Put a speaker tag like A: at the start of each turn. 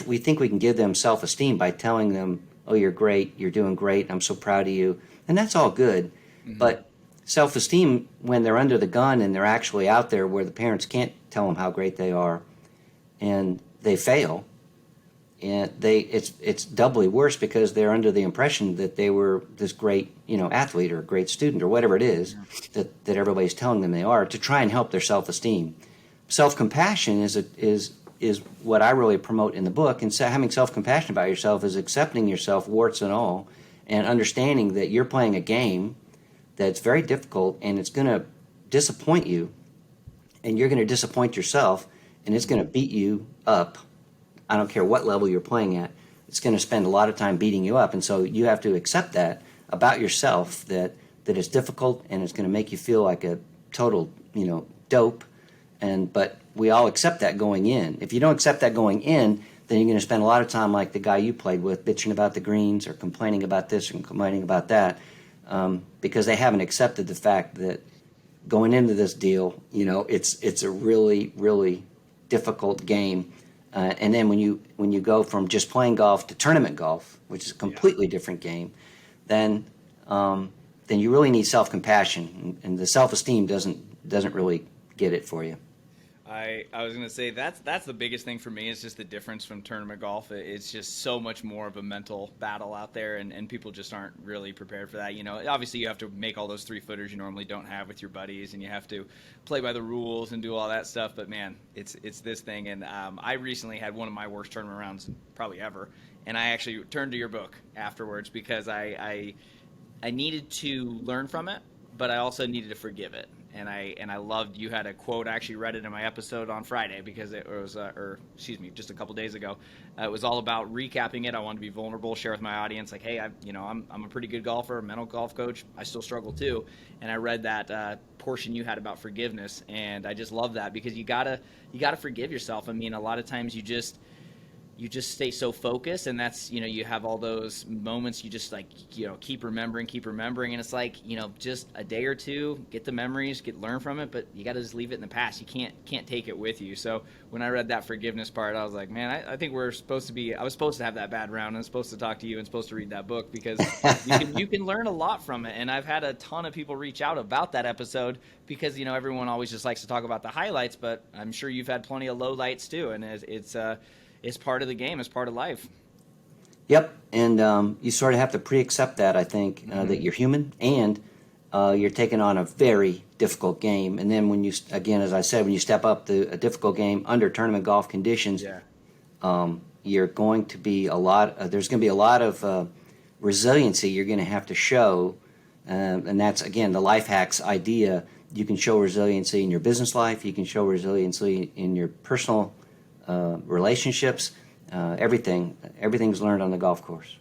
A: we think we can give them self-esteem by telling them, oh, you're great, you're doing great, I'm so proud of you. And that's all good.
B: Hmm.
A: But self-esteem, when they're under the gun and they're actually out there where the parents can't tell them how great they are and they fail, and it's doubly worse because they're under the impression that they were this great, athlete or great student or whatever it is
B: Yeah.
A: that everybody's telling them they are, to try and help their self-esteem. Self-compassion is what I really promote in the book. And so having self-compassion about yourself is accepting yourself, warts and all, and understanding that you're playing a game that's very difficult and it's going to disappoint you, and you're going to disappoint yourself, and it's going to beat you up. I don't care what level you're playing at. It's going to spend a lot of time beating you up, and so you have to accept that about yourself, that it's difficult and it's going to make you feel like a total, dope. But we all accept that going in. If you don't accept that going in, then you're going to spend a lot of time like the guy you played with, bitching about the greens or complaining about this and complaining about that, because they haven't accepted the fact that going into this deal, it's a really, really difficult game. And then when you go from just playing golf to tournament golf, which is a
B: Yeah.
A: completely different game, then then you really need self compassion, and the self esteem doesn't really get it for you.
B: I was gonna say that's the biggest thing for me is just the difference from tournament golf. It's just so much more of a mental battle out there, and people just aren't really prepared for that. Obviously you have to make all those 3 footers you normally don't have with your buddies, and you have to play by the rules and do all that stuff. But man, it's this thing, and I recently had one of my worst tournament rounds probably ever, and I actually turned to your book afterwards because I needed to learn from it, but I also needed to forgive it. And I loved you had a quote. I actually read it in my episode on Friday because it was, or excuse me, just a couple days ago. It was all about recapping it. I wanted to be vulnerable, share with my audience, like, hey, I'm a pretty good golfer, a mental golf coach. I still struggle too. And I read that portion you had about forgiveness, and I just love that because you gotta forgive yourself. I mean, a lot of times you just stay so focused, and that's you have all those moments you just like keep remembering, and it's like just a day or two, get the memories, learn from it, but you got to just leave it in the past. You can't take it with you. So when I read that forgiveness part, I was like, man, I think I was supposed to have that bad round, and I'm supposed to talk to you and supposed to read that book because you can learn a lot from it. And I've had a ton of people reach out about that episode because everyone always just likes to talk about the highlights, but I'm sure you've had plenty of lowlights too, and it's part of the game. It's part of life.
A: Yep, and you sort of have to pre-accept that. I think
B: Hmm.
A: that you're human, and you're taking on a very difficult game. And then when again, as I said, when you step up a difficult game under tournament golf conditions,
B: Yeah.
A: you're going to be there's going to be a lot of resiliency you're going to have to show, and that's again the life hacks idea. You can show resiliency in your business life. You can show resiliency in your personal relationships. Everything's learned on the golf course.